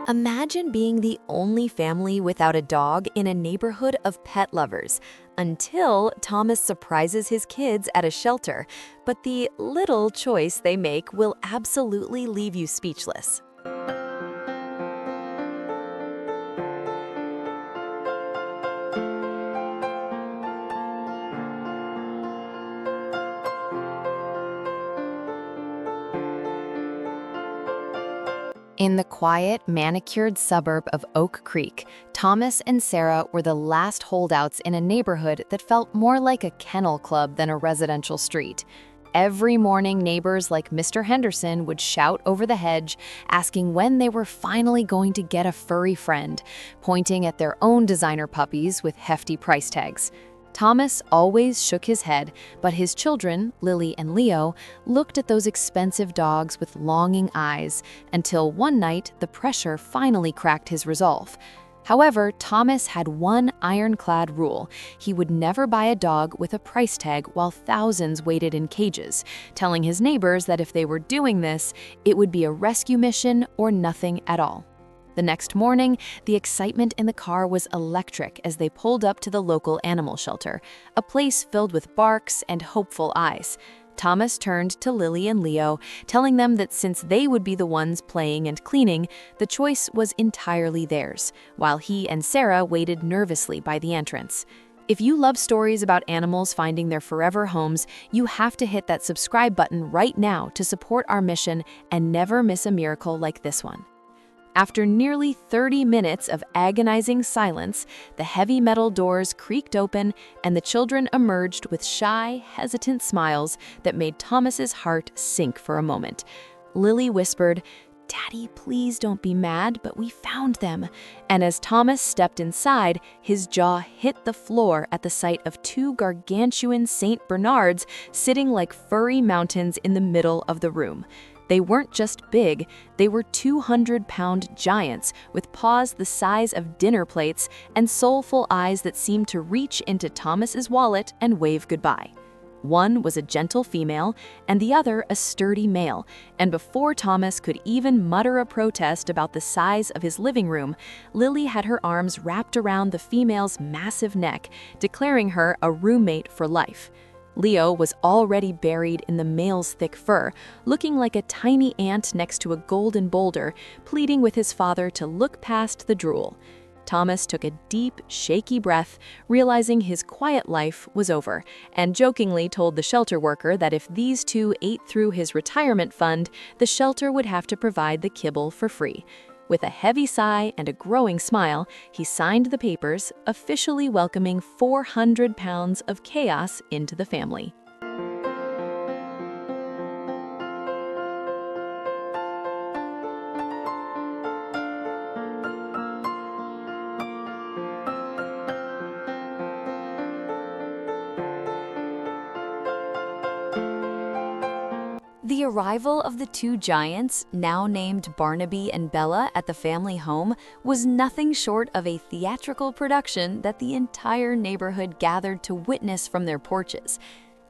Imagine being the only family without a dog in a neighborhood of pet lovers, until Thomas surprises his kids at a shelter, but the little choice they make will absolutely leave you speechless. In the quiet, manicured suburb of Oak Creek, Thomas and Sarah were the last holdouts in a neighborhood that felt more like a kennel club than a residential street. Every morning, neighbors like Mr. Henderson would shout over the hedge, asking when they were finally going to get a furry friend, pointing at their own designer puppies with hefty price tags. Thomas always shook his head, but his children, Lily and Leo, looked at those expensive dogs with longing eyes until one night the pressure finally cracked his resolve. However, Thomas had one ironclad rule. He would never buy a dog with a price tag while thousands waited in cages, telling his neighbors that if they were doing this, it would be a rescue mission or nothing at all. The next morning, the excitement in the car was electric as they pulled up to the local animal shelter, a place filled with barks and hopeful eyes. Thomas turned to Lily and Leo, telling them that since they would be the ones playing and cleaning, the choice was entirely theirs, while he and Sarah waited nervously by the entrance. If you love stories about animals finding their forever homes, you have to hit that subscribe button right now to support our mission and never miss a miracle like this one. After nearly 30 minutes of agonizing silence, the heavy metal doors creaked open and the children emerged with shy, hesitant smiles that made Thomas's heart sink for a moment. Lily whispered, "Daddy, please don't be mad, but we found them." And as Thomas stepped inside, his jaw hit the floor at the sight of two gargantuan St. Bernards sitting like furry mountains in the middle of the room. They weren't just big, they were 200-pound giants with paws the size of dinner plates and soulful eyes that seemed to reach into Thomas's wallet and wave goodbye. One was a gentle female and the other a sturdy male, and before Thomas could even mutter a protest about the size of his living room, Lily had her arms wrapped around the female's massive neck, declaring her a roommate for life. Leo was already buried in the male's thick fur, looking like a tiny ant next to a golden boulder, pleading with his father to look past the drool. Thomas took a deep, shaky breath, realizing his quiet life was over, and jokingly told the shelter worker that if these two ate through his retirement fund, the shelter would have to provide the kibble for free. With a heavy sigh and a growing smile, he signed the papers, officially welcoming 400 pounds of chaos into the family. The arrival of the two giants, now named Barnaby and Bella, at the family home was nothing short of a theatrical production that the entire neighborhood gathered to witness from their porches.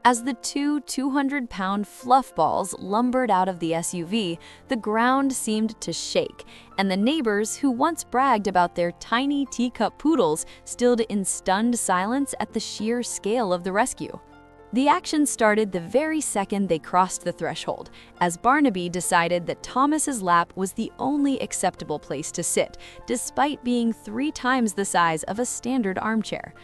As the two 200-pound fluff balls lumbered out of the SUV, the ground seemed to shake, and the neighbors who once bragged about their tiny teacup poodles stood in stunned silence at the sheer scale of the rescue. The action started the very second they crossed the threshold, as Barnaby decided that Thomas's lap was the only acceptable place to sit, despite being 3 times the size of a standard armchair.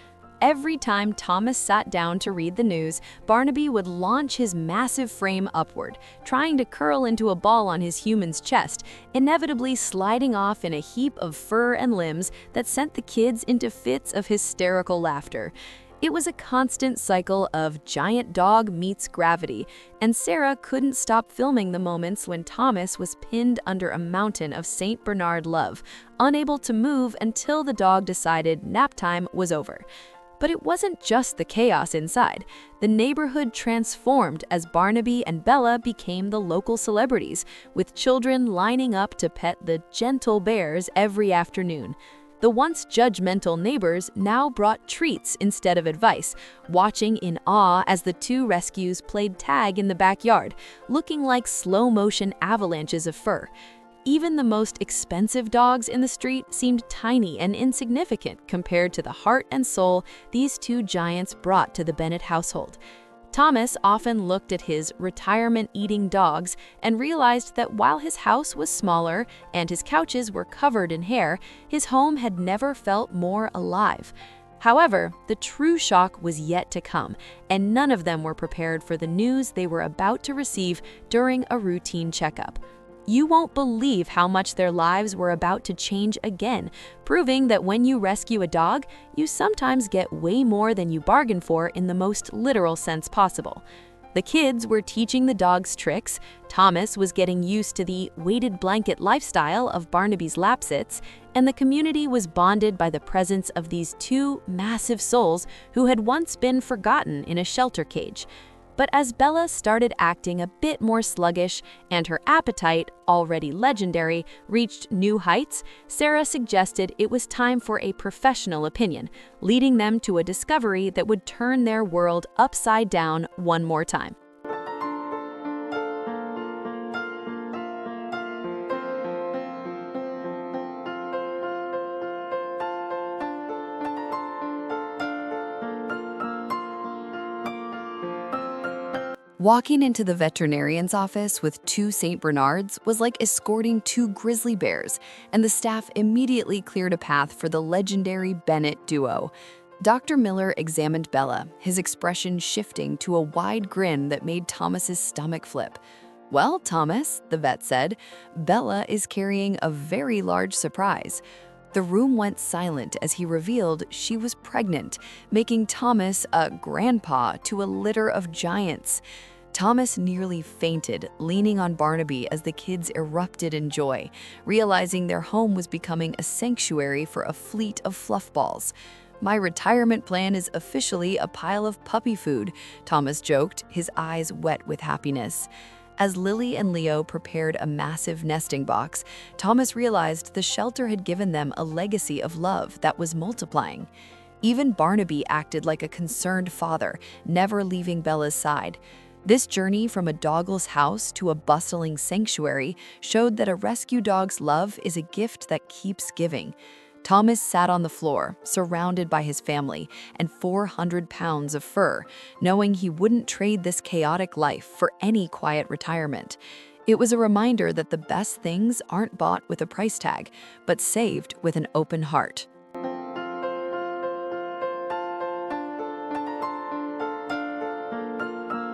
Every time Thomas sat down to read the news, Barnaby would launch his massive frame upward, trying to curl into a ball on his human's chest, inevitably sliding off in a heap of fur and limbs that sent the kids into fits of hysterical laughter. It was a constant cycle of giant dog meets gravity, and Sarah couldn't stop filming the moments when Thomas was pinned under a mountain of St. Bernard love, unable to move until the dog decided nap time was over. But it wasn't just the chaos inside. The neighborhood transformed as Barnaby and Bella became the local celebrities, with children lining up to pet the gentle bears every afternoon. The once judgmental neighbors now brought treats instead of advice, watching in awe as the two rescues played tag in the backyard, looking like slow-motion avalanches of fur. Even the most expensive dogs in the street seemed tiny and insignificant compared to the heart and soul these two giants brought to the Bennett household. Thomas often looked at his retirement-eating dogs and realized that while his house was smaller and his couches were covered in hair, his home had never felt more alive. However, the true shock was yet to come, and none of them were prepared for the news they were about to receive during a routine checkup. You won't believe how much their lives were about to change again, proving that when you rescue a dog, you sometimes get way more than you bargain for in the most literal sense possible. The kids were teaching the dogs tricks, Thomas was getting used to the weighted blanket lifestyle of Barnaby's lap-sits, and the community was bonded by the presence of these two massive souls who had once been forgotten in a shelter cage. But as Bella started acting a bit more sluggish and her appetite, already legendary, reached new heights, Sarah suggested it was time for a professional opinion, leading them to a discovery that would turn their world upside down one more time. Walking into the veterinarian's office with two St. Bernards was like escorting two grizzly bears, and the staff immediately cleared a path for the legendary Bennett duo. Dr. Miller examined Bella, his expression shifting to a wide grin that made Thomas's stomach flip. "Well, Thomas," the vet said, "Bella is carrying a very large surprise." The room went silent as he revealed she was pregnant, making Thomas a grandpa to a litter of giants. Thomas nearly fainted, leaning on Barnaby as the kids erupted in joy, realizing their home was becoming a sanctuary for a fleet of fluff balls. "My retirement plan is officially a pile of puppy food," Thomas joked, his eyes wet with happiness. As Lily and Leo prepared a massive nesting box, Thomas realized the shelter had given them a legacy of love that was multiplying. Even Barnaby acted like a concerned father, never leaving Bella's side. This journey from a dogless house to a bustling sanctuary showed that a rescue dog's love is a gift that keeps giving. Thomas sat on the floor, surrounded by his family and 400 pounds of fur, knowing he wouldn't trade this chaotic life for any quiet retirement. It was a reminder that the best things aren't bought with a price tag, but saved with an open heart.